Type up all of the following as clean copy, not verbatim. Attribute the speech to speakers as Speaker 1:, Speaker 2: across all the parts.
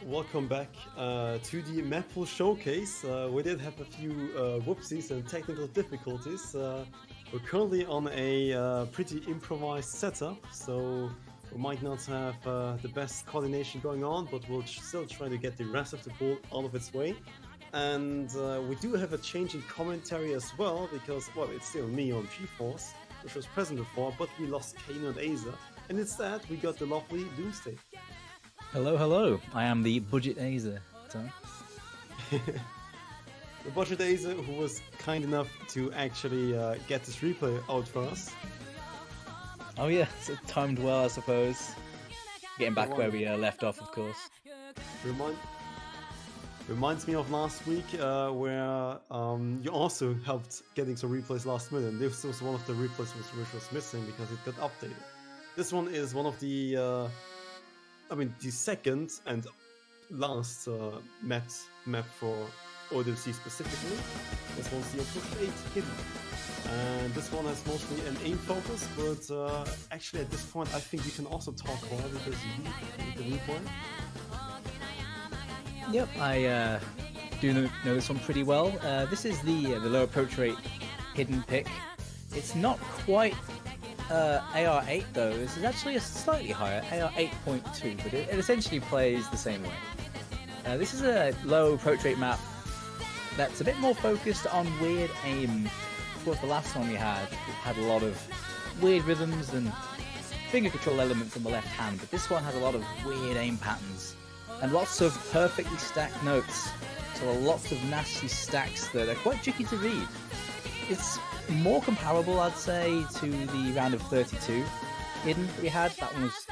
Speaker 1: welcome back to the map pool showcase. We did have a few whoopsies and technical difficulties. We're currently on a pretty improvised setup, so we might not have the best coordination going on, but we'll still try to get the rest of the pool out of its way. And we do have a change in commentary as well, because, well, it's still me on GeForce, which was present before, but we lost Kano and Aza, and instead we got the lovely Doomsday.
Speaker 2: Hello, hello. I am the Budget Aza.
Speaker 1: The Budget Aza, who was kind enough to actually get this replay out for us.
Speaker 2: Oh yeah, so it timed well, I suppose. Getting back where we left off, of course.
Speaker 1: Reminds me of last week where you also helped getting some replays last minute. This was one of the replays which was missing because it got updated. This one is one of the the second and last map for OWC specifically. This one's the Push 8 hidden. And this one has mostly an aim focus, but actually at this point I think you can also talk more because you need the replay.
Speaker 2: Yep, I do know this one pretty well. This is the low approach rate hidden pick. It's not quite AR8 though. This is actually a slightly higher, AR 8.2, but it essentially plays the same way. This is a low approach rate map that's a bit more focused on weird aim. Of course, the last one we had a lot of weird rhythms and finger control elements on the left hand, but this one has a lot of weird aim patterns and lots of perfectly stacked notes. So lots of nasty stacks that are quite tricky to read. It's more comparable, I'd say, to the round of 32 hidden that we had. That one was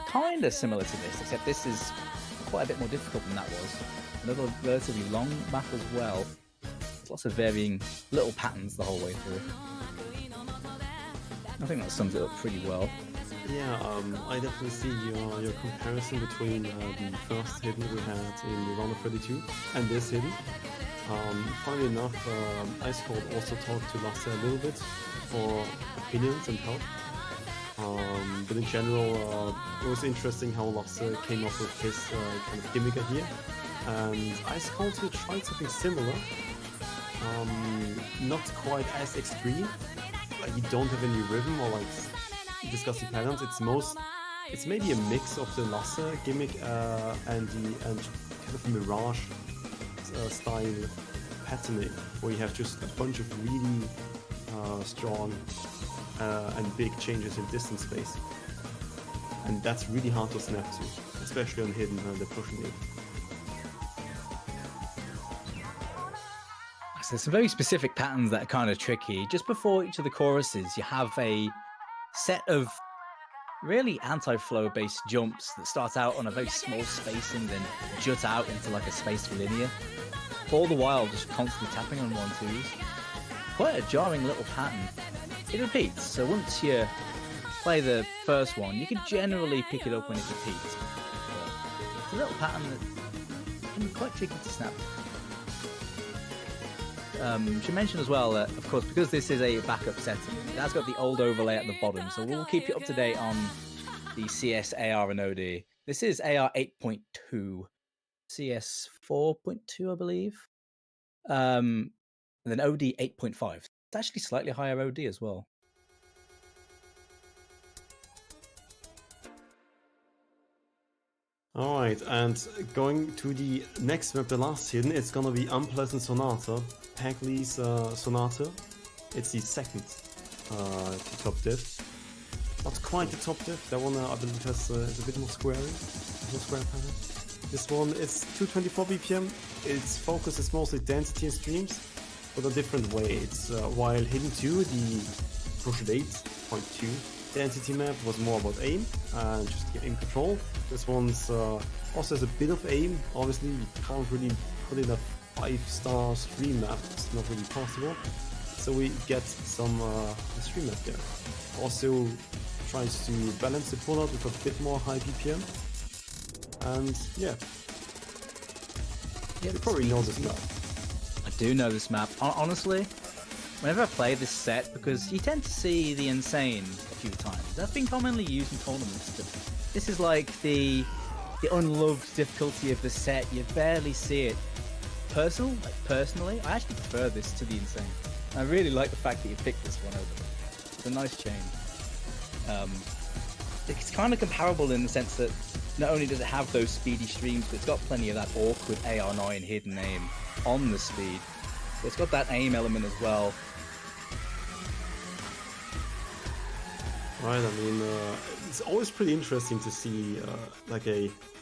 Speaker 2: kind of similar to this, except this is quite a bit more difficult than that was. Another relatively long map as well. There's lots of varying little patterns the whole way through. I think that sums it up pretty well.
Speaker 1: Yeah, I definitely see your comparison between the first hidden we had in the round of 32 and this hidden. Funny enough, Ice Cold also talked to Lasse a little bit for opinions and help. But in general, it was interesting how Lasse came up with his kind of gimmick here. And Ice Cold here tried something similar. Not quite as extreme. Like you don't have any rhythm or like discussing patterns. It's maybe a mix of the Lasse gimmick and kind of Mirage style patterning, where you have just a bunch of really strong and big changes in distance space, and that's really hard to snap to, especially on hidden and the pushing it.
Speaker 2: So there's some very specific patterns that are kind of tricky. Just before each of the choruses, you have a set of really anti-flow based jumps that start out on a very small spacing, then jut out into like a spaced linear. All the while just constantly tapping on 1-2s. Quite a jarring little pattern. It repeats, so once you play the first one, you can generally pick it up when it repeats. But it's a little pattern that can be quite tricky to snap. Should mention as well that, of course, because this is a backup setting, it has got the old overlay at the bottom, so we'll keep you up to date on the CS, AR, and OD. This is AR 8.2, CS 4.2, I believe, and then OD 8.5. It's actually slightly higher OD as well.
Speaker 1: Alright, and going to the next map, the last hidden, it's gonna be Unpleasant Sonata, Hagley's Sonata. It's the second top diff. Not quite the top diff, that one I believe has is a bit more square pattern. This one is 224 BPM, its focus is mostly density and streams, but a different way. It's while Hidden 2, the Push 8.2 density map was more about aim and just aim control. This one's also has a bit of aim. Obviously, you can't really put in a 5-star stream map. It's not really possible. So we get some stream map there. Also tries to balance the pullout with a bit more high BPM. And yeah, you probably know this map.
Speaker 2: I do know this map. Honestly, whenever I play this set, because you tend to see the Insane a few times. That's been commonly used in tournaments, but this is like the the unloved difficulty of the set. You barely see it. Personally, I actually prefer this to the Insane. I really like the fact that you picked this one over. It's a nice change. It's kind of comparable in the sense that not only does it have those speedy streams, but it's got plenty of that awkward AR9 hidden aim on the speed. It's got that aim element as well.
Speaker 1: Right, I mean, it's always pretty interesting to see like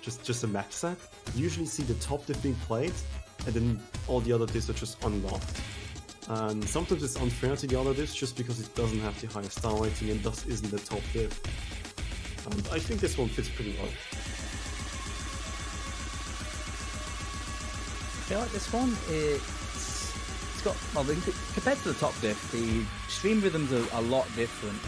Speaker 1: just a map set. You usually see the top diff being played, and then all the other diffs are just unlocked. And sometimes it's unfair to the other diffs just because it doesn't have the highest star rating and thus isn't the top diff. And I think this one fits pretty well.
Speaker 2: I feel like this one, it's got, well, compared to the top diff, the stream rhythms are a lot different.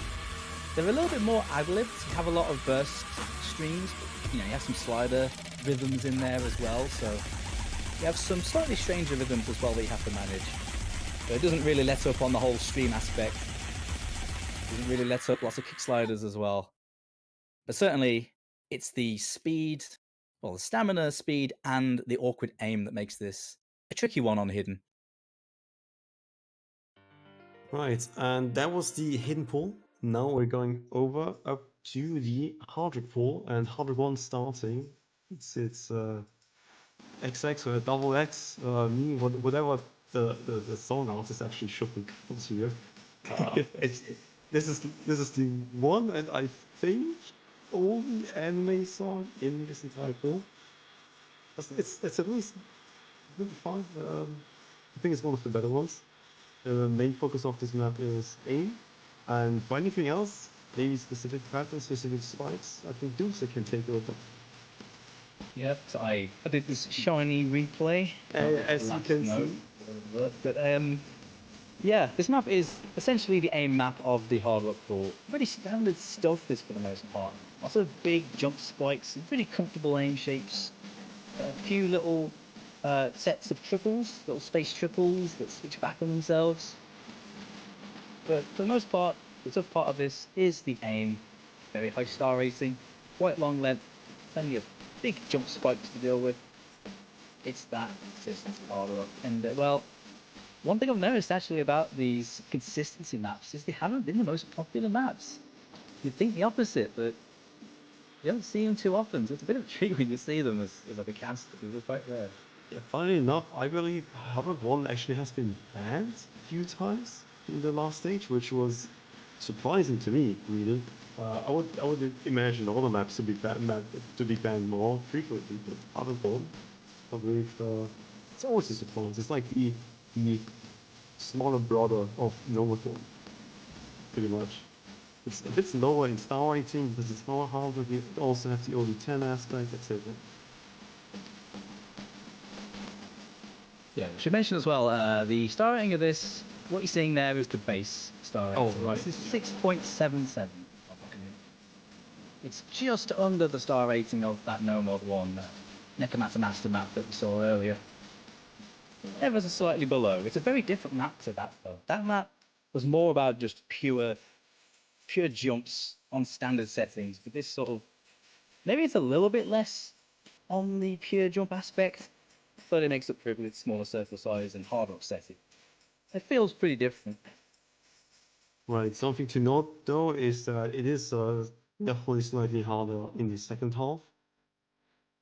Speaker 2: They're a little bit more ad-libbed. You have a lot of burst streams, but, you know, you have some slider rhythms in there as well, so you have some slightly stranger rhythms as well that you have to manage. But it doesn't really let up on the whole stream aspect. It doesn't really let up lots of kick sliders as well. But certainly, it's the speed, well, the stamina, speed, and the awkward aim that makes this a tricky one on Hidden.
Speaker 1: Right, and that was the hidden pool. Now we're going over up to the hardwood pool, and hardwood 1 starting. It's XX or double X, me, whatever the song artist actually should be called here. This is the one, and I think only anime song in this entire pool. It's at least really fun. I think it's one of the better ones. The main focus of this map is aim, and for anything else, maybe specific patterns, specific spikes, I think Doomsday can take over.
Speaker 2: Yep, so I did this shiny replay.
Speaker 1: As you can see.
Speaker 2: But yeah, this map is essentially the aim map of the hard rock pool. Pretty standard stuff, this for the most part. Lots of big jump spikes, and pretty comfortable aim shapes. A few little sets of triples, little space triples that switch back on themselves. But for the most part, the tough part of this is the aim. Very high star rating, quite long length, plenty of big jump spikes to deal with. It's that consistent hard rock. And well, one thing I've noticed actually about these consistency maps is they haven't been the most popular maps. You'd think the opposite, but you don't see them too often, so it's a bit of a treat when you see them as like a caster. They're quite rare.
Speaker 1: Yeah, funnily enough, I believe Hardwood 1 actually has been banned a few times in the last stage, which was surprising to me, really. I would imagine all the maps to be banned more frequently, but Hardwood 1, I believe, it's always a surprise. It's like the smaller brother of Novator, pretty much. It's a bit lower in star rating because it's more harder. You also have the OD10 aspect, etc.
Speaker 2: Yeah, we should mention as well, the star rating of this, what you're seeing there is the base star rating.
Speaker 1: Oh, right.
Speaker 2: This is 6.77. It's just under the star rating of that No Mod 1 Nekomatsu Master map that we saw earlier. Ever so slightly below. It's a very different map to that though. That map was more about just pure jumps on standard settings, but this sort of, maybe it's a little bit less on the pure jump aspect, but it makes up for it with its smaller circle size and hard rock setting. It feels pretty different.
Speaker 1: Right. Something to note though is that it is definitely slightly harder in the second half.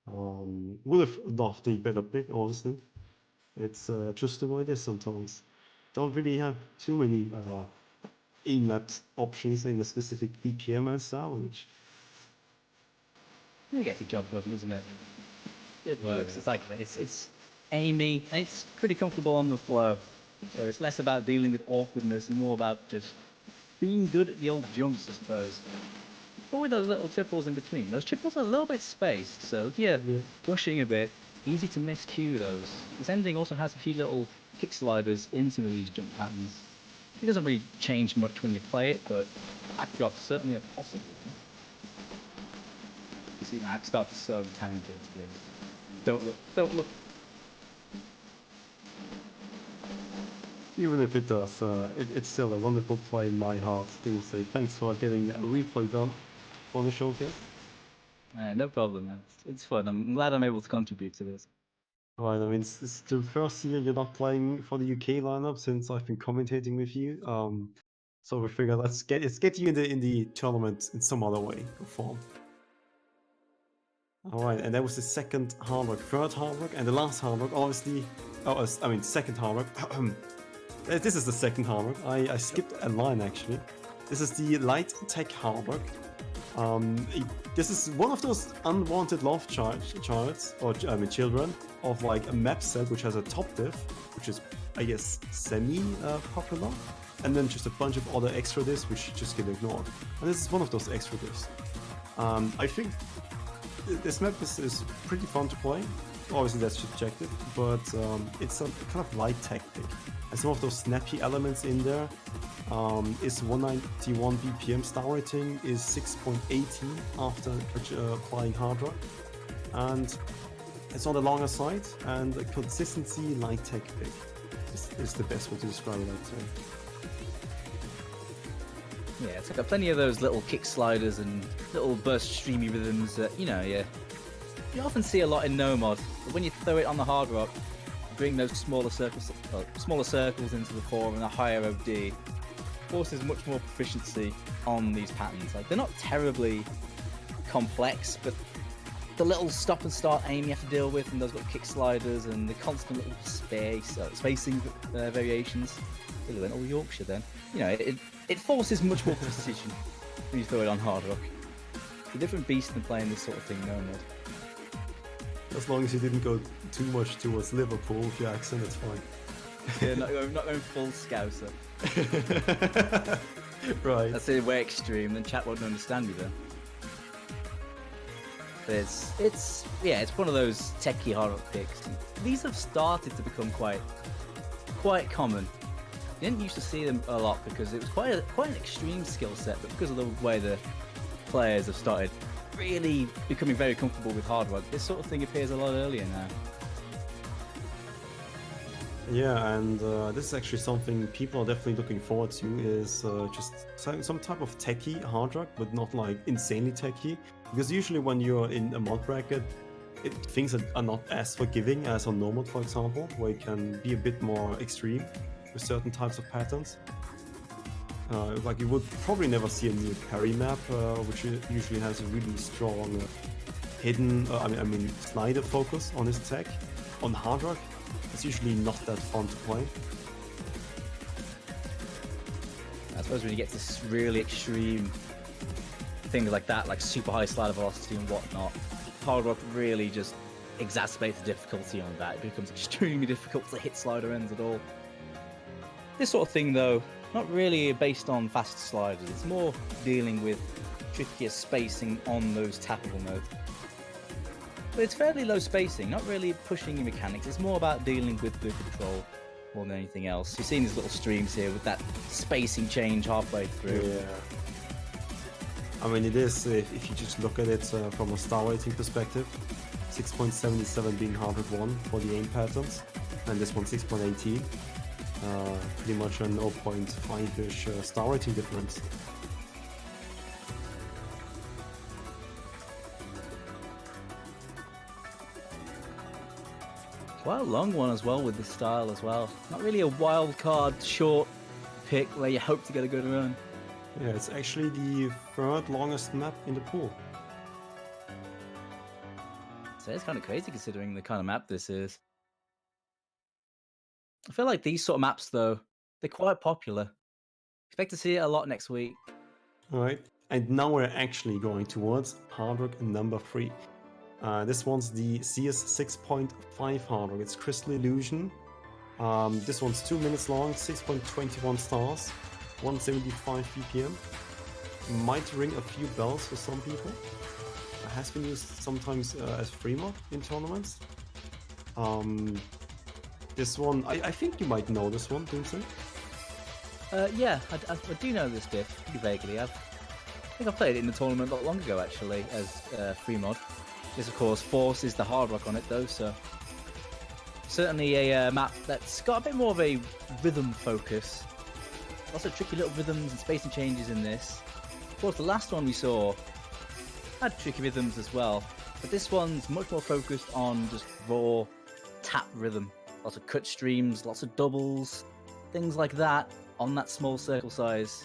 Speaker 1: Would have loved a better pick, honestly. It's just the way it is sometimes. Don't really have too many in-mapped options in a specific BPM and style, which
Speaker 2: It gets your job done, doesn't it? It works. Yeah. It's like it's aiming, and it's pretty comfortable on the flow. So it's less about dealing with awkwardness and more about just being good at the old jumps, I suppose. But with those little triples in between, those triples are a little bit spaced, so if you're pushing a bit, easy to miscue those. This ending also has a few little kick sliders into these jump patterns. It doesn't really change much when you play it, but backdrop's certainly a possible. You see, I start to so talented. Don't look.
Speaker 1: even if it does, it's still a wonderful play in my heart. To say thanks for getting a replay done on the showcase.
Speaker 2: No problem. It's fun. I'm glad I'm able to contribute to this.
Speaker 1: Right, I mean, it's the first year you're not playing for the UK lineup since I've been commentating with you. So we figured let's get you in the tournament in some other way or form. All right, and that was the second hard rock, third hard rock, and the last hard rock, obviously. Oh, I mean, second hard rock. This is the second hard rock. I skipped a line actually. This is the light tech hard rock. This is one of those unwanted love childs, or I mean children, of like a map set which has a top diff, which is I guess semi-popular, and then just a bunch of other extra diffs which just get ignored. And this is one of those extra diffs. I think this map is pretty fun to play. Obviously that's subjective, but it's a kind of light tactic. And some of those snappy elements in there is 191 BPM star rating, is 6.18 after applying hard rock, and it's on the longer side, and the consistency light tech pick is the best way to describe it, I'd say.
Speaker 2: Yeah, it's got plenty of those little kick sliders and little burst streamy rhythms that, you often see a lot in no mod, but when you throw it on the hard rock, bring those smaller circles into the fore and a higher OD, forces much more proficiency on these patterns. Like, they're not terribly complex, but the little stop and start aim you have to deal with, and those little kick sliders and the constant little spacing variations. Really went all Yorkshire then. It forces much more precision when you throw it on hard rock. It's a different beast than playing this sort of thing no mod.
Speaker 1: As long as you didn't go too much towards Liverpool with your accent, it's fine.
Speaker 2: Yeah, not going full Scouser.
Speaker 1: Right.
Speaker 2: That's it, way extreme, then chat won't understand you then. But it's one of those techie hard rock picks. These have started to become quite common. You didn't used to see them a lot because it was quite an extreme skill set, but because of the way the players have started really becoming very comfortable with hard rock, this sort of thing appears a lot earlier now.
Speaker 1: Yeah, and this is actually something people are definitely looking forward to, is just some type of techie hard rock, but not like insanely techie. Because usually when you're in a mod bracket, things are not as forgiving as on normal, for example, where it can be a bit more extreme with certain types of patterns. Like you would probably never see a new parry map, which usually has a really strong hidden, slider focus on his attack. On hard rock, it's usually not that fun to play.
Speaker 2: I suppose when you get to really extreme things like that, like super high slider velocity and whatnot, hard rock really just exacerbates the difficulty on that. It becomes extremely difficult to hit slider ends at all. This sort of thing, though, not really based on fast sliders. It's more dealing with trickier spacing on those tappable nodes. But it's fairly low spacing, not really pushing your mechanics. It's more about dealing with the control more than anything else. You're seeing these little streams here with that spacing change halfway through.
Speaker 1: Yeah. I mean, it is, if you just look at it from a star rating perspective, 6.77 being hard rock 1 for the aim patterns, and this one 6.18. Pretty much a 0.5-ish star rating difference.
Speaker 2: Quite a long one as well with this style as well. Not really a wild card short pick where you hope to get a good run.
Speaker 1: Yeah, it's actually the third longest map in the pool.
Speaker 2: So it's kind of crazy considering the kind of map this is. I feel like these sort of maps, though, they're quite popular. Expect to see it a lot next week.
Speaker 1: Alright, and now we're actually going towards hard rock number 3. This one's the CS 6.5 hard rock. It's Crystal Illusion. This one's 2 minutes long, 6.21 stars, 175 BPM. Might ring a few bells for some people. It has been used sometimes as free mod in tournaments. This one, I think you might know this one, don't you?
Speaker 2: Yeah, I do know this diff pretty vaguely. I think I played it in the tournament not long ago, actually, as free mod. This, of course, forces the hard rock on it, though, so certainly a map that's got a bit more of a rhythm focus. Also tricky little rhythms and spacing changes in this. Of course, the last one we saw had tricky rhythms as well, but this one's much more focused on just raw tap rhythm. Lots of cut streams, lots of doubles, things like that on that small circle size.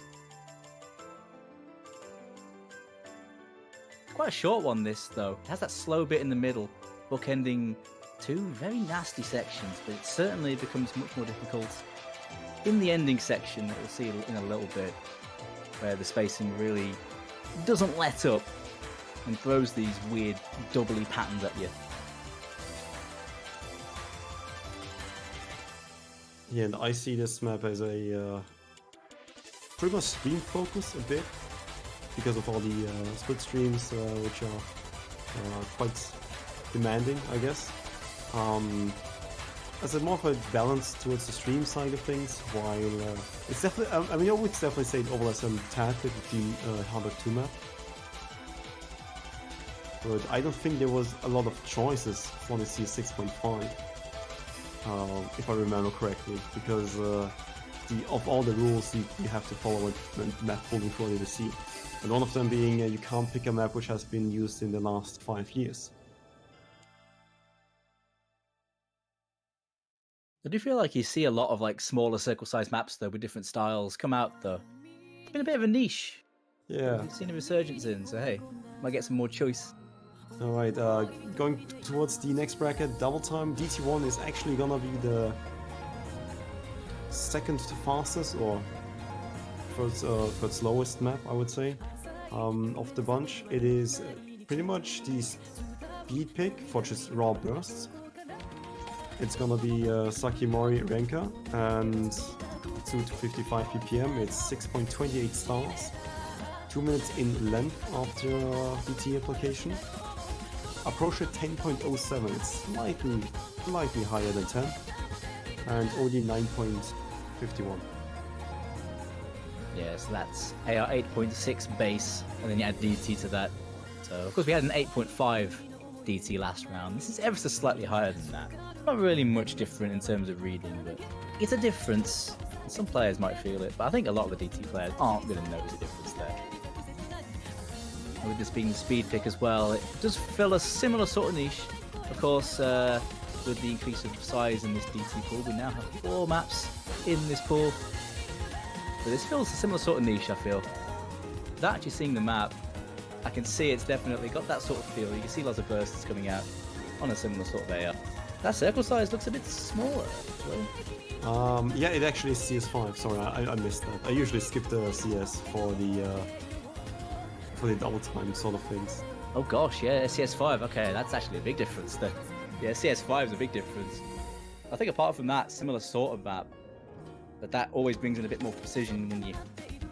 Speaker 2: It's quite a short one, this though. It has that slow bit in the middle, bookending two very nasty sections, but it certainly becomes much more difficult in the ending section that we'll see in a little bit, where the spacing really doesn't let up and throws these weird doubly patterns at you.
Speaker 1: Yeah, and I see this map as a pretty much stream focus a bit, because of all the split streams, which are quite demanding, I guess. As a more of a balance towards the stream side of things, while it's definitely, I mean, I would definitely say it overlaps a tad bit with the Hamburg 2 map. But I don't think there was a lot of choices for the CS6.5, if I remember correctly, because of all the rules you have to follow a map holding for the C. And one of them being you can't pick a map which has been used in the last 5 years.
Speaker 2: I do feel like you see a lot of like smaller circle-sized maps though with different styles come out though. It's been a bit of a niche.
Speaker 1: Yeah.
Speaker 2: We've seen a resurgence in, so hey, might get some more choice.
Speaker 1: Alright, going towards the next bracket, double time. DT1 is actually gonna be the second fastest or third slowest map, I would say, of the bunch. It is pretty much the speed pick for just raw bursts. It's gonna be Sakimori Renka, and 2 to 55 ppm. It's 6.28 stars, 2 minutes in length after DT application. Approach at 10.07, it's slightly higher than 10, and OD 9.51.
Speaker 2: Yeah, so that's AR 8.6 base, and then you add DT to that. So, of course, we had an 8.5 DT last round. This is ever so slightly higher than that. Not really much different in terms of reading, but it's a difference. Some players might feel it, but I think a lot of the DT players aren't going to notice a difference there. And with this being the speed pick as well, it does fill a similar sort of niche. Of course, with the increase of size in this DT pool, we now have 4 maps in this pool. But this fills a similar sort of niche, I feel. Without actually seeing the map, I can see it's definitely got that sort of feel. You can see lots of bursts coming out on a similar sort of AR. That circle size looks a bit smaller, actually.
Speaker 1: Yeah, it actually is CS5. Sorry, I missed that. I usually skip the CS for the double time sort of things.
Speaker 2: Oh gosh, yeah, CS5. Okay, that's actually a big difference then. Yeah, CS5 is a big difference. I think apart from that, similar sort of map, but that always brings in a bit more precision when you're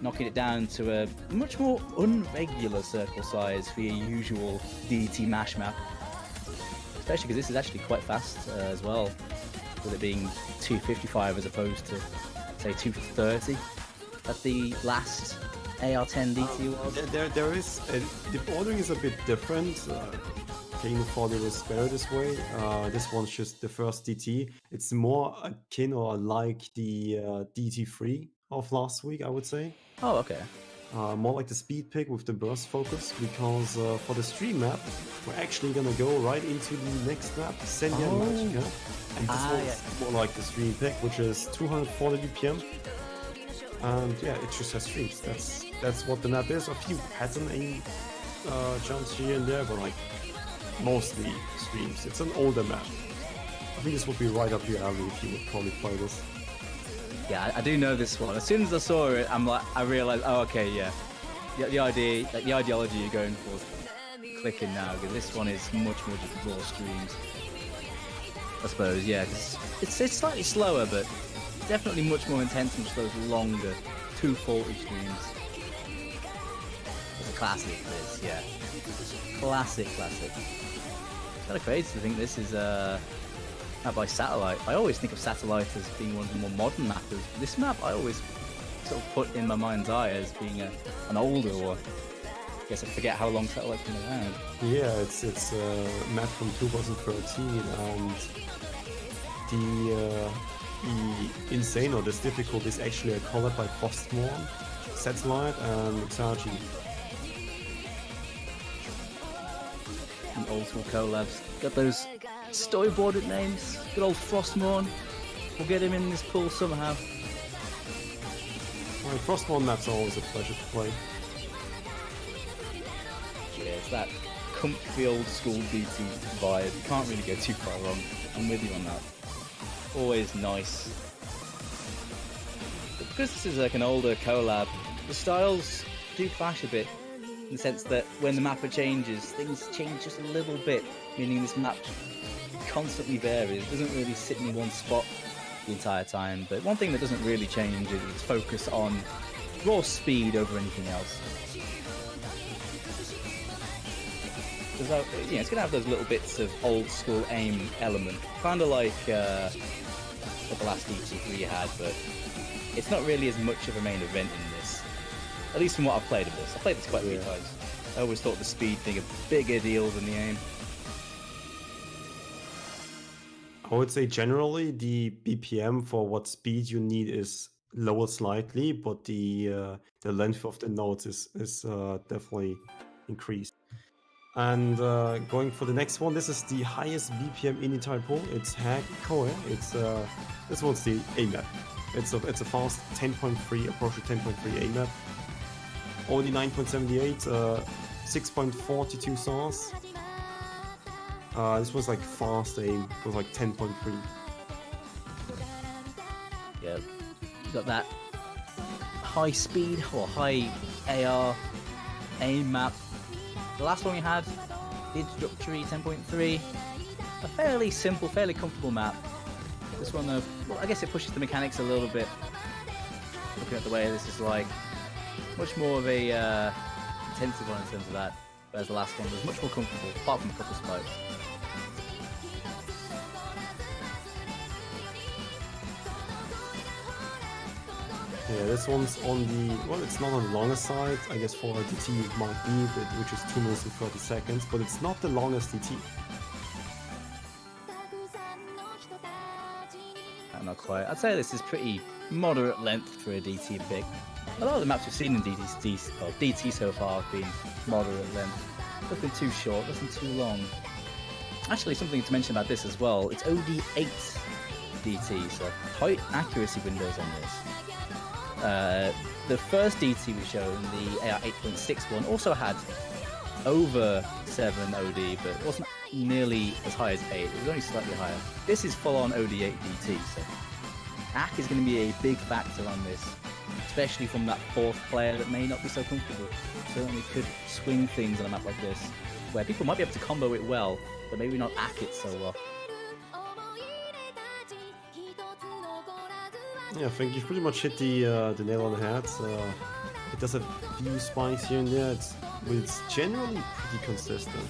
Speaker 2: knocking it down to a much more unregular circle size for your usual DT mash map. Especially because this is actually quite fast as well, with it being 255 as opposed to, say, 230 at the last AR10 DT was.
Speaker 1: There is, the ordering is a bit different. Kane thought it was better this way. This one's just the first DT. It's more akin or like the DT3 of last week, I would say.
Speaker 2: Oh, okay.
Speaker 1: More like the speed pick with the burst focus, because for the stream map, we're actually gonna go right into the next map, Senja Magica. And this one's more like the stream pick, which is 240 BPM. And yeah, it just has streams. That's what the map is. A few pattern aim jumps here and there, but like mostly streams. It's an older map. I think this would be right up your alley if you would probably play this.
Speaker 2: Yeah, I do know this one. As soon as I saw it, I realized, oh, okay, yeah. The idea, like the ideology you're going for is clicking now, because this one is much more just raw streams. I suppose, yeah. It's slightly slower, but definitely much more intense than just those longer 240 streams. It's a classic, this, yeah. Classic. It's kind of crazy to think this is map by Satellite. I always think of Satellite as being one of the more modern mappers. This map I always sort of put in my mind's eye as being an older one. I guess I forget how long Satellite's been around.
Speaker 1: Yeah, it's a map from 2013, and the insane or this difficult is actually a collab by Frostmourne, Satellite, and Xargi.
Speaker 2: from old school collabs. Got those storyboarded names. Good old Frostmourne. We'll get him in this pool somehow.
Speaker 1: Well, Frostmourne maps are always a pleasure to play.
Speaker 2: Yeah, it's that comfy old school DT vibe. You can't really go too far wrong. I'm with you on that. Always nice. But because this is like an older collab, the styles do clash a bit in the sense that when the mapper changes, things change just a little bit, meaning this map constantly varies. It doesn't really sit in one spot the entire time. But one thing that doesn't really change is its focus on raw speed over anything else. Because, it's going to have those little bits of old school aim element, kind of like what the last DT3 had, but it's not really as much of a main event in this. At least from what I've played of this. I've played this quite a few times. I always thought the speed thing a bigger deal than the aim.
Speaker 1: I would say generally the BPM for what speed you need is lower slightly, but the length of the nodes is definitely increased. And going for the next one, this is the highest BPM in the entire pool. It's Hack Koe. It's this one's the A map. It's a fast 10.3 approach to 10.3 A map. Only 9.78, 6.42 stars. This was like fast aim. It was like 10.3.
Speaker 2: Yeah, you got that high speed or high AR aim map. The last one we had, the introductory 10.3, a fairly simple, fairly comfortable map. This one though, well, I guess it pushes the mechanics a little bit. Looking at the way this is like, much more of a intensive one in terms of that, whereas the last one was much more comfortable, apart from a couple spikes.
Speaker 1: Yeah, this one's on the, well, it's not on the longer side. I guess for a DT it might be, which is 2 minutes and 30 seconds, but it's not the longest DT.
Speaker 2: Not quite. I'd say this is pretty moderate length for a DT pick. A lot of the maps we've seen in DT so far have been moderate length. Nothing too short, nothing too long. Actually, something to mention about this as well, it's OD8 DT, so tight accuracy windows on this. The first DT we showed, the AR 8.6 one, also had over 7 OD, but it wasn't nearly as high as 8. It was only slightly higher. This is full-on OD8 DT, so AC is going to be a big factor on this, especially from that fourth player that may not be so comfortable. Certainly could swing things on a map like this, where people might be able to combo it well, but maybe not AC it so well.
Speaker 1: Yeah, I think you've pretty much hit the nail on the head. It does have a few spikes here and there, but it's generally pretty consistent.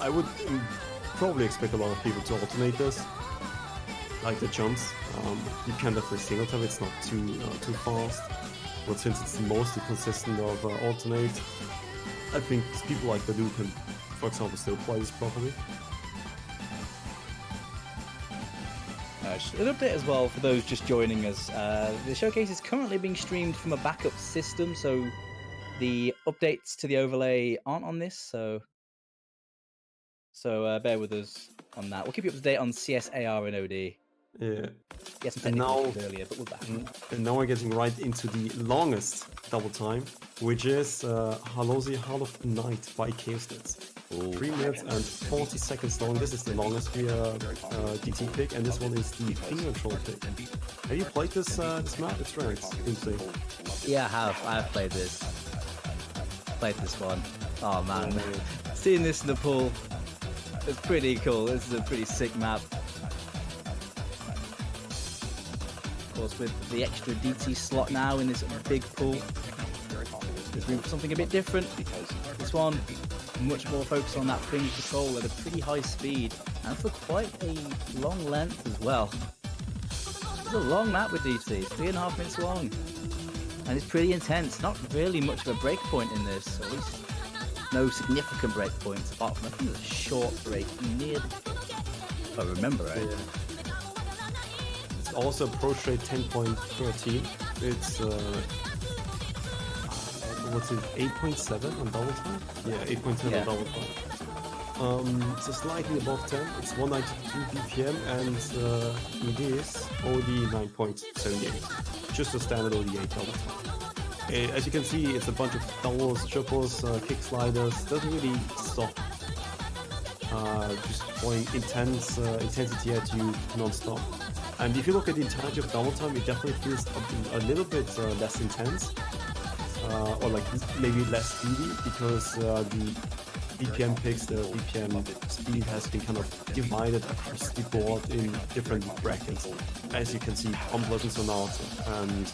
Speaker 1: I would probably expect a lot of people to alternate this, like the jumps. You can definitely single tap, it's not too fast, but since it's mostly consistent of alternate, I think people like Badu can, for example, still play this properly.
Speaker 2: A little bit as well for those just joining us. The showcase is currently being streamed from a backup system, so the updates to the overlay aren't on this. So bear with us on that. We'll keep you up to date on CS, AR, and OD.
Speaker 1: Yeah.
Speaker 2: Yes, some technical issues earlier, but we're back.
Speaker 1: And now we're getting right into the longest double time, which is Halosi Hall of Night by Chaosnets. 3 minutes and 40 seconds long. This is the longest DT pick, and this one is the finger control pick. Have you played this map? It's very interesting.
Speaker 2: Yeah, I have played this. Played this one. Oh man, seeing this in the pool, it's pretty cool. This is a pretty sick map. Of course, with the extra DT slot now in this big pool, there's room for something a bit different. This one, much more focused on that finger control at a pretty high speed, and for quite a long length as well. It's a long map with DT, 3.5 minutes long, and it's pretty intense. Not really much of a breakpoint in this, or at least no significant breakpoints, apart from I think there's a short break near, if I remember right.
Speaker 1: Yeah. It's also approach rate 10.13. It's what's it, 8.7 on double time? Yeah, 8.7
Speaker 2: Yeah.
Speaker 1: on double time. So slightly above 10. It's 192 BPM, and it is OD 9.78. Just a standard OD 8 double time. As you can see, it's a bunch of doubles, triples, kick sliders. Doesn't really stop. Just playing intensity at you non-stop. And if you look at the entirety of double time, it definitely feels a little bit less intense, or like maybe less speedy, because the BPM picks, the BPM speed has been kind of divided across the board in different brackets. As you can see, Unpleasant Sonata and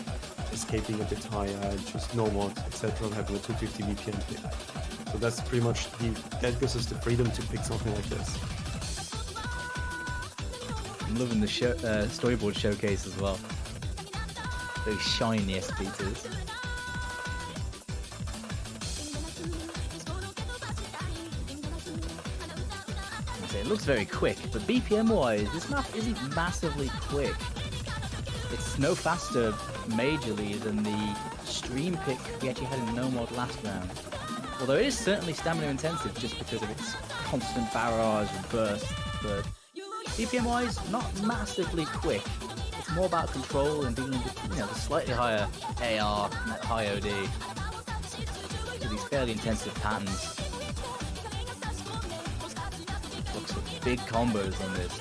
Speaker 1: Escaping a bit higher, just No Mod, etc. having a 250 BPM pick. So that's pretty much that gives us the freedom to pick something like this.
Speaker 2: I'm loving the storyboard showcase as well. Very shiny SP2s. It looks very quick, but BPM-wise, this map isn't massively quick. It's no faster, majorly, than the stream pick we actually had in No Mod last round. Although it is certainly stamina intensive just because of its constant barrage and burst, but BPM-wise, not massively quick. It's more about control and being, the slightly higher AR and that high OD. So these fairly intensive patterns. Looks at big combos on this.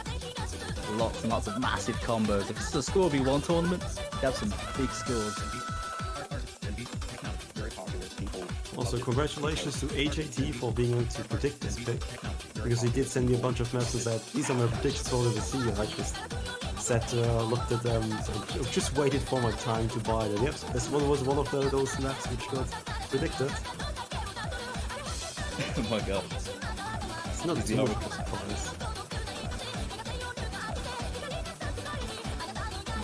Speaker 2: Lots and lots of massive combos. If it's a Score V1 tournament, you have some big scores.
Speaker 1: Also, congratulations to HAT for being able to predict this pick, because he did send me a bunch of maps and said, these are my predictions for the sea, and I just sat, looked at them, so just waited for my time to buy them. Yep, this one was one of those maps which got predicted.
Speaker 2: Oh my god.
Speaker 1: It's not too much of a surprise.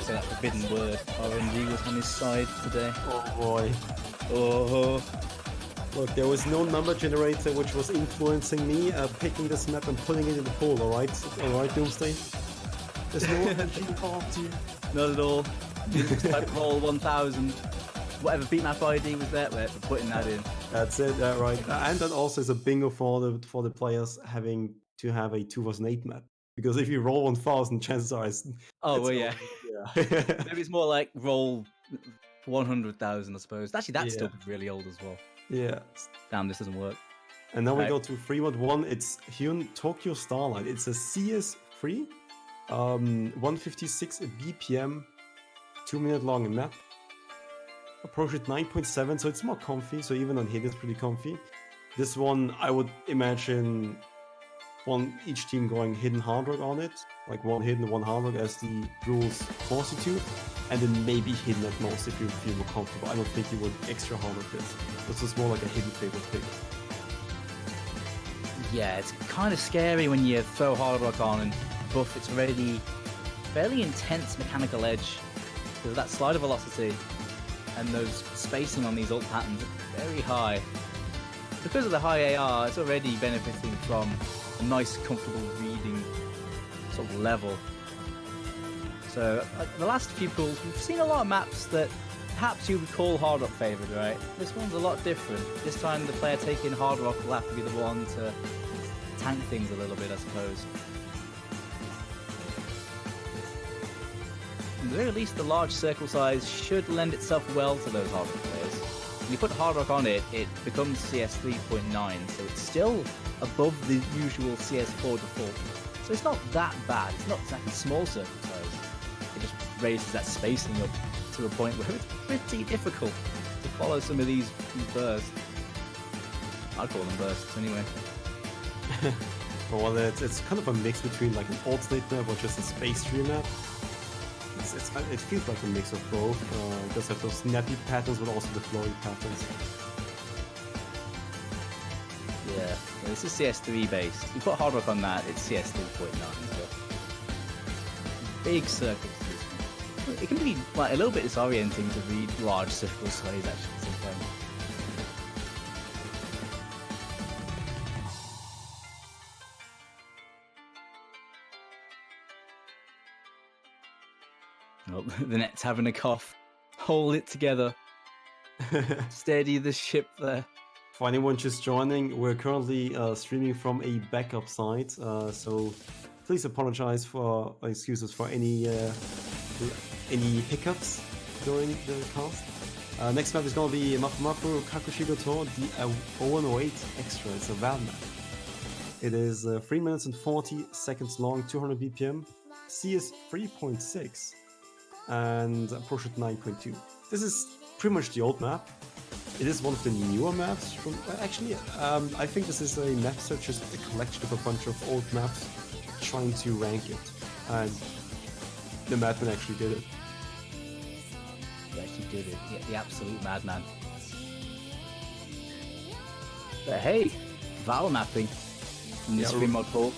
Speaker 2: Say that forbidden word. RNG was on his side today.
Speaker 1: Oh boy.
Speaker 2: Oh.
Speaker 1: Look, there was no number generator which was influencing me picking this map and putting it in the pool, alright? Alright, Doomsday? There's no energy involved here.
Speaker 2: Not at all. Just type roll 1000. Whatever beatmap ID was there, we're putting that in.
Speaker 1: That's it, right. And that also is a bingo for the players having to have a 2008 map. Because if you roll 1000, chances are it's
Speaker 2: yeah. Maybe it's more like roll 100,000, I suppose. Actually, that's still really old as well.
Speaker 1: Yeah.
Speaker 2: Damn, this doesn't work.
Speaker 1: And now we go to 3.1. It's Hyun Tokyo Starlight. It's a CS3, 156 BPM, 2-minute long map. Approach at 9.7, so it's more comfy. So even on hit, it's pretty comfy. This one, I would imagine each team going hidden hard rock on it, like one hidden, one hard rock as the rules force you to, and then maybe hidden at most if you feel more comfortable. I don't think you would extra hard rock this. This is more like a hidden favorite pick.
Speaker 2: Yeah, it's kind of scary when you throw hard rock on and buff its already fairly intense mechanical edge, because of that slider velocity and those spacing on these ult patterns are very high. Because of the high AR, it's already benefiting from a nice, comfortable reading sort of level. So, the last few pools, we've seen a lot of maps that perhaps you would call hard rock favoured, right? This one's a lot different. This time the player taking hard rock will have to be the one to tank things a little bit, I suppose. At the very least, the large circle size should lend itself well to those hard rock players. When you put hard rock on it, it becomes CS 3.9, so it's still above the usual CS4 default. So it's not that bad. It's not exactly small circle size. It just raises that spacing up to a point where it's pretty difficult to follow some of these bursts. I'd call them bursts anyway.
Speaker 1: Well, it's kind of a mix between like an alternate map or just a space tree map. It feels like a mix of both. It does have those snappy patterns, but also the flowy patterns.
Speaker 2: Yeah, this is CS3 based. You put hard rock on that, it's CS 3.9. So big circles. It can be like a little bit disorienting to read large circle size actually sometimes. Oh, the net's having a cough. Hold it together. Steady the ship there.
Speaker 1: For anyone just joining, we're currently streaming from a backup site, so please apologize for excuses for any hiccups during the cast. Next map is gonna be Mafu Kakushido To, the 0108 Extra. It's a Val map. It is 3 minutes and 40 seconds long, 200 BPM, CS 3.6, and approach at 9.2. This is pretty much the old map. It is one of the newer maps. From actually, I think this is a map set, just a collection of a bunch of old maps trying to rank it, and the madman actually did it.
Speaker 2: He actually did it. The absolute madman. But hey, Val mapping in this free mod pool.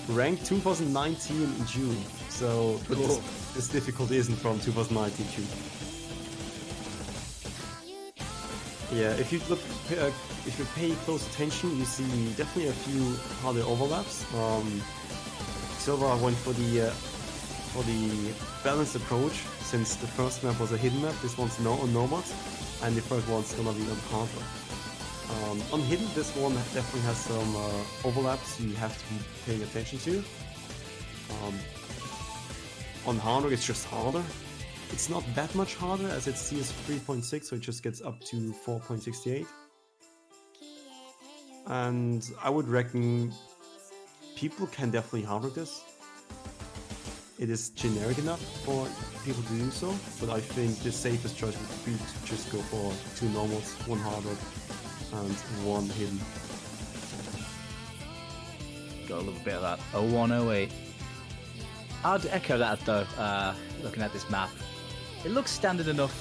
Speaker 1: Ranked 2019 in June, so but
Speaker 2: Cool.
Speaker 1: this difficulty isn't from 2019 June. Yeah, if you look, if you pay close attention, you see definitely a few harder overlaps. Silva went for the balanced approach, since the first map was a hidden map. This one's on Nomad, and the third one's gonna be on hardware. On hidden, this one definitely has some overlaps you have to be paying attention to. On hardware, it's just harder. It's not that much harder, as it's CS 3.6, so it just gets up to 4.68. And I would reckon people can definitely hardwork this. It is generic enough for people to do so, but I think the safest choice would be to just go for 2 normals, 1 hardwork, and 1 hidden.
Speaker 2: Got a little bit of that 0108. I'd echo that though, looking at this map. It looks standard enough,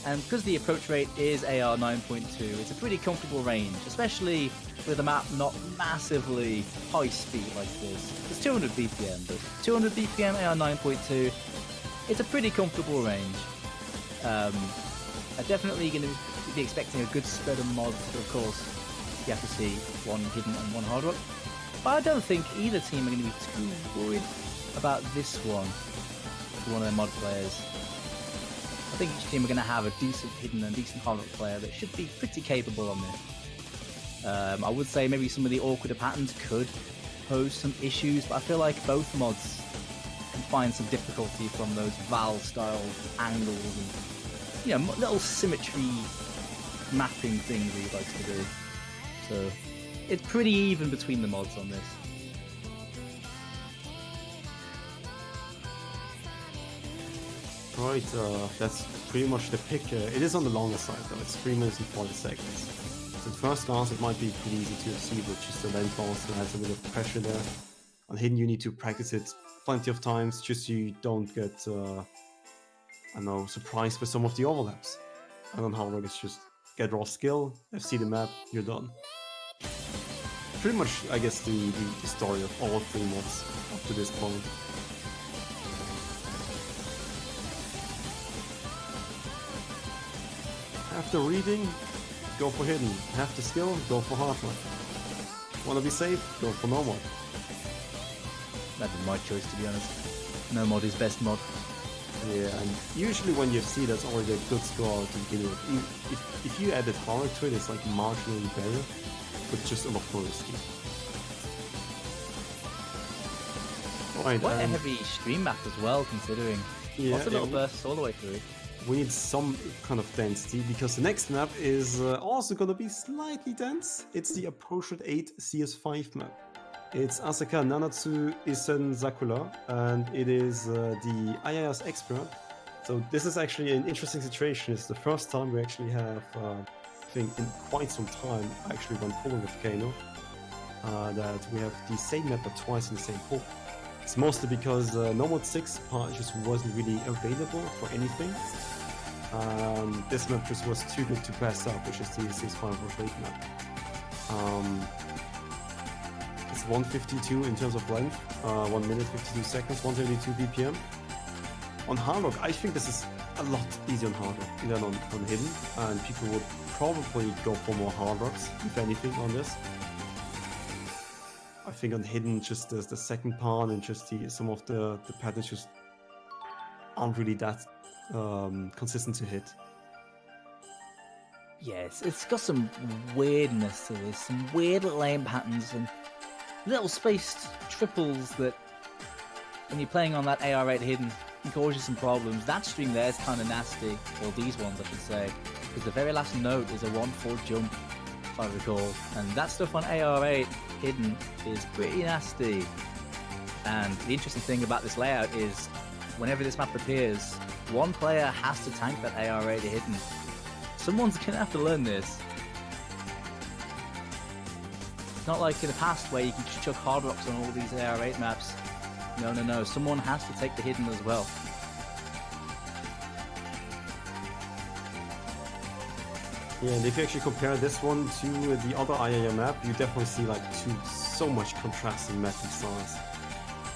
Speaker 2: and because the approach rate is AR 9.2, it's a pretty comfortable range, especially with a map not massively high speed like this. It's 200 BPM, but 200 BPM AR 9.2, it's a pretty comfortable range. I'm definitely going to be expecting a good spread of mods, but of course you have to see 1 hidden and 1 hard rock. But I don't think either team are going to be too worried about this one for one of their mod players. I think each team are going to have a decent hidden and decent hard rock player that should be pretty capable on this. I would say maybe some of the awkward patterns could pose some issues, but I feel like both mods can find some difficulty from those Val-style angles and, you know, little symmetry mapping things that he likes to do. So it's pretty even between the mods on this.
Speaker 1: Right, that's pretty much the pick. It is on the longer side though, it's 3 minutes and 40 seconds. So at first glance it might be pretty easy to see, but just the length also has a bit of pressure there. On hidden you need to practice it plenty of times, just so you don't get, I don't know, surprised with some of the overlaps. And on hard rock it's just get raw skill, see the map, you're done. Pretty much, I guess, the story of all 3 mods up to this point. After reading, go for hidden. Have the skill, go for hard one. Wanna be safe, go for no mod.
Speaker 2: That'd be my choice, to be honest. No mod is best mod.
Speaker 1: Yeah, and usually when you see that's already a good score to begin with. If you added hard to it, it's like marginally better, but just a lot more risky. Right,
Speaker 2: Quite a heavy stream map as well, considering.
Speaker 1: Yeah,
Speaker 2: Lots of little bursts all the way through.
Speaker 1: we need some kind of density, because the next map is also gonna be slightly dense. It's the Approach at 8 CS5 map. It's Asaka Nanatsu Isen Sakura, and it is the IIS expert. So this is actually an interesting situation. It's the first time we actually have, I think in quite some time, I actually went pulling with Kano, that we have the same map but twice in the same pool. It's mostly because Nomad 6 part just wasn't really available for anything. This map just was too good to pass up, which is the 6.48 map. It's 152 in terms of length, 1 minute 52 seconds, 132 BPM. On hard rock, I think this is a lot easier on hard rock than on hidden, and people would probably go for more hard rocks, if anything, on this. I think on hidden, just the second part and just some of the patterns just aren't really that consistent to hit.
Speaker 2: Yes, it's got some weirdness to this, some weird little aim patterns and little spaced triples that, when you're playing on that AR8 hidden, can cause you some problems. That string there is kind of nasty, or these ones I should say, because the very last note is a 1/4 jump, if I recall, and that stuff on AR8 hidden is pretty nasty. And the interesting thing about this layout is, whenever this map appears, one player has to tank that AR8 hidden. Someone's gonna have to learn this. It's not like in the past where you can just chuck hard rocks on all these AR8 maps. No. Someone has to take the hidden as well.
Speaker 1: Yeah, and if you actually compare this one to the other IAM map, you definitely see like so much contrasting mapping styles.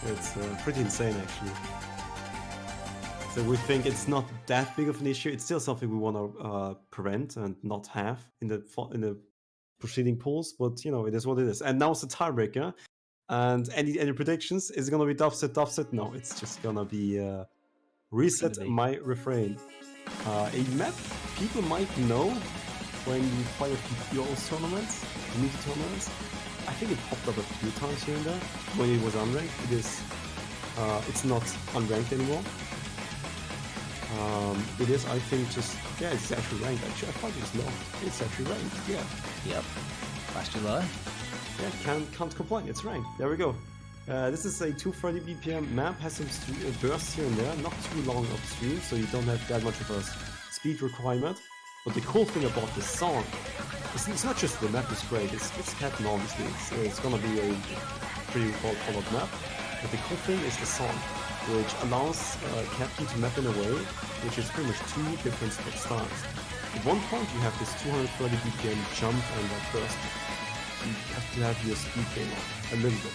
Speaker 1: It's pretty insane actually. So we think it's not that big of an issue. It's still something we want to prevent and not have in the proceeding pools, but you know, it is what it is. And now it's the tiebreaker. And any predictions? Is it gonna be Dubset? No, it's just gonna be Reset My Refrain. A map people might know when you play a few tournaments, community tournaments. I think it popped up a few times here and there when it was unranked. It's not unranked anymore. It is, I think, it's actually ranked. Actually, I thought it was low. It's actually ranked, yeah.
Speaker 2: Yep. Fast July.
Speaker 1: Yeah, can't complain. It's ranked. There we go. This is a 230 BPM map. Has some bursts here and there. Not too long upstream, so you don't have that much of a speed requirement. But the cool thing about this song, it's not just the map is great. It's Captain, obviously. It's gonna be a pretty well-followed map. But the cool thing is the song, which allows Captain to map in a way which is pretty much two different styles. At one point you have this 230 BPM jump and that burst. You have to have your speed game up a little bit.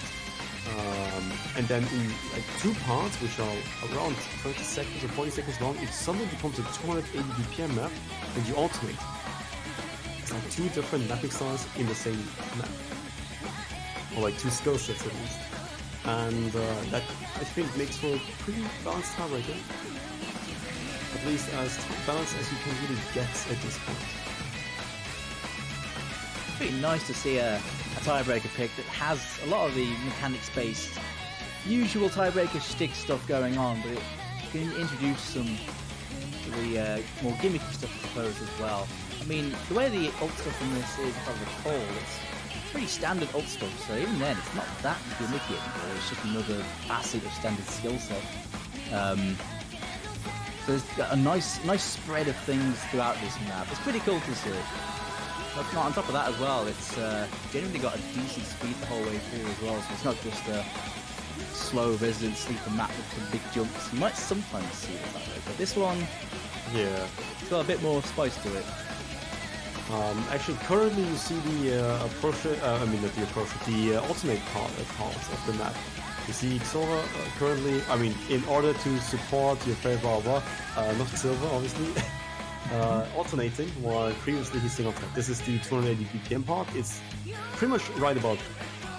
Speaker 1: And then in like two parts, which are around 30 seconds or 40 seconds long, it suddenly becomes a 280 BPM map and you alternate. It's like two different mapping styles in the same map. Or like two skill sets at least. And that, I think, makes for a pretty balanced tiebreaker. At least as balanced as you can really get at this point.
Speaker 2: It's pretty nice to see a tiebreaker pick that has a lot of the mechanics-based, usual tiebreaker shtick stuff going on, but it can introduce some of the more gimmicky stuff, I suppose, as well. I mean, the way the ult stuff in this is, if I recall, it's pretty standard ult stuff, so even then it's not that gimmicky anymore. It's just another facet of standard skill set. So there's a nice spread of things throughout this map. It's pretty cool to see. But on top of that as well, it's genuinely got a decent speed the whole way through as well, so it's not just a slow resident sleeper map with some big jumps. You might sometimes see it that way, but this one,
Speaker 1: yeah,
Speaker 2: it's got a bit more spice to it.
Speaker 1: Actually, currently you see the alternate part of the map. You see Silver currently, in order to support your favorite not Silver, obviously, alternating, while previously he's still on top. This is the 280 BPM part. It's pretty much right about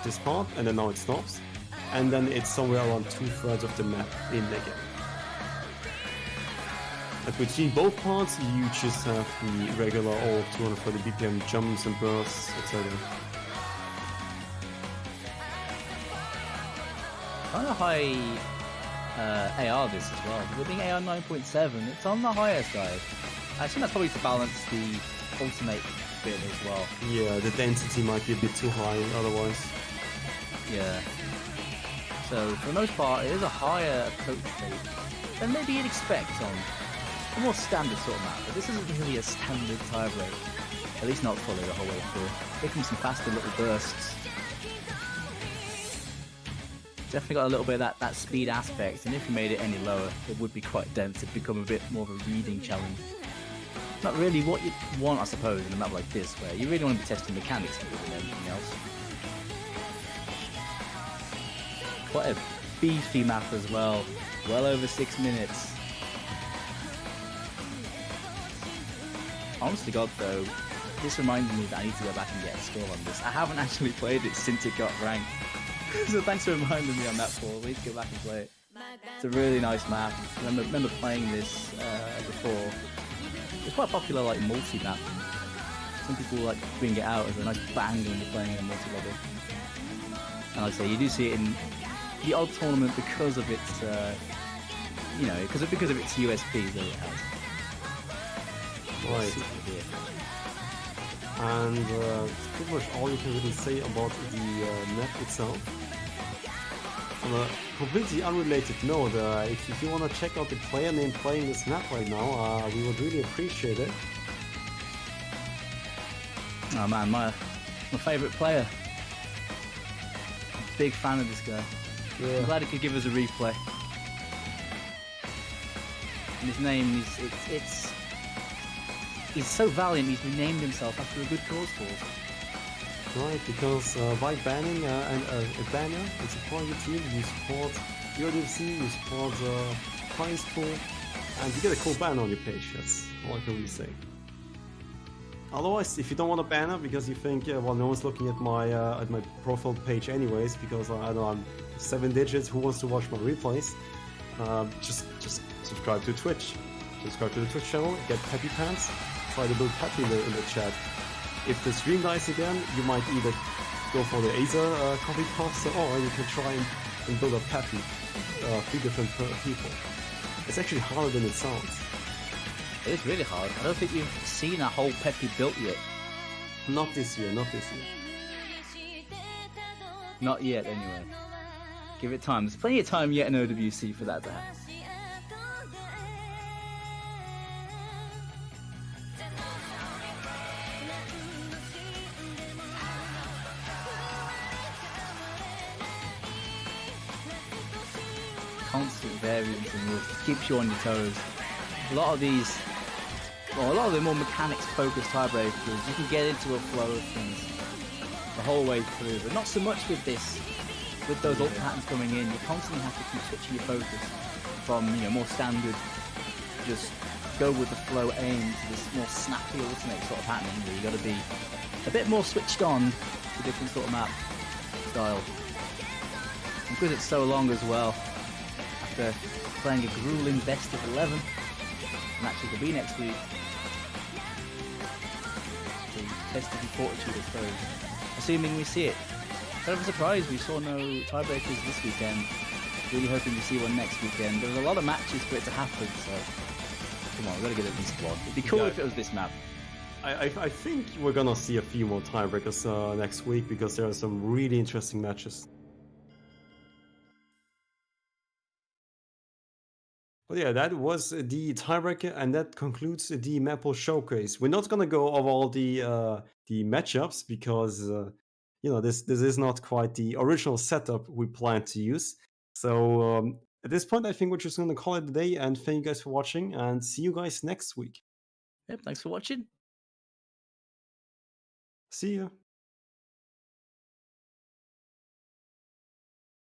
Speaker 1: this part, and then now it stops. And then it's somewhere around 2/3 of the map in the game. And between both parts, you just have the regular old 240 BPM jumps and bursts, etc.
Speaker 2: Kind of high AR this as well. With being AR 9.7, it's on the higher side. I think that's probably to balance the ultimate bit as well.
Speaker 1: Yeah, the density might be a bit too high otherwise.
Speaker 2: Yeah. So for the most part, it is a higher approach rate than maybe you'd expect on a more standard sort of map. But this isn't really a standard tiebreak. At least not fully the whole way through. Taking some faster little bursts. Definitely got a little bit of that speed aspect, and if you made it any lower, it would be quite dense. It'd become a bit more of a reading challenge. Not really what you want, I suppose, in a map like this, where you really want to be testing mechanics more than anything else. Quite a beefy map as well. Well over 6 minutes. Honest to God, though, this reminded me that I need to go back and get a score on this. I haven't actually played it since it got ranked. So thanks for reminding me on that, Paul. We need to go back and play it. It's a really nice map. I remember playing this before. It's quite a popular multi-map Some people like bring it out as a nice bang when you're playing in a multi-level. And like I say, you do see it in the odd tournament because of its, because of its USPs that it has.
Speaker 1: Right.
Speaker 2: Super gear.
Speaker 1: And it's pretty much all you can really say about the map itself. On a completely unrelated note, if you want to check out the player name playing this map right now, we would really appreciate it.
Speaker 2: Oh man, my favourite player. Big fan of this guy.
Speaker 1: Yeah.
Speaker 2: I'm glad he could give us a replay. And his name is he's so valiant. He's renamed himself after a good cause for us.
Speaker 1: Right, because by banning a banner and supporting your team, you support your UFC, you support the prize pool, and you get a cool banner on your page. That's all I can really say. Otherwise, if you don't want a banner because you think, well, no one's looking at my profile page anyways, because I don't know, I'm 7 digits. Who wants to watch my replays? Just subscribe to Twitch. Subscribe to the Twitch channel. Get Peppy Pants. Try to build Peppy in the chat. If the stream dies again, you might either go for the Acer copy pasta, or you can try and build a Peppy. 3 different people. It's actually harder than it sounds.
Speaker 2: It is really hard. I don't think you've seen a whole Peppy built yet.
Speaker 1: Not this year, not this year.
Speaker 2: Not yet, anyway. Give it time. There's plenty of time yet in OWC for that to happen. Constant variance in rules keeps you on your toes. A lot of the more mechanics-focused tiebreakers, you can get into a flow of things the whole way through, but not so much with this. With those ult patterns coming in, you constantly have to keep switching your focus from more standard, just go with the flow aim to this more snappy alternate sort of happening where you got to be a bit more switched on to different sort of map style. And because it's so long as well, after playing a grueling best of 11, matches will be next week. The testing fortitude, I suppose. Assuming we see it. Kind of a surprise we saw no tiebreakers this weekend. Really hoping to see one next weekend. There was a lot of matches for it to happen, so come on, we've got to get at least one. It'd be cool if it was this map.
Speaker 1: I think we're gonna see a few more tiebreakers next week because there are some really interesting matches. But yeah, that was the tiebreaker, and that concludes the Maple Showcase. We're not gonna go over all the matchups because this is not quite the original setup we planned to use. So at this point, I think we're just gonna call it a day. And thank you guys for watching, and see you guys next week.
Speaker 2: Yep, thanks for watching.
Speaker 1: See you.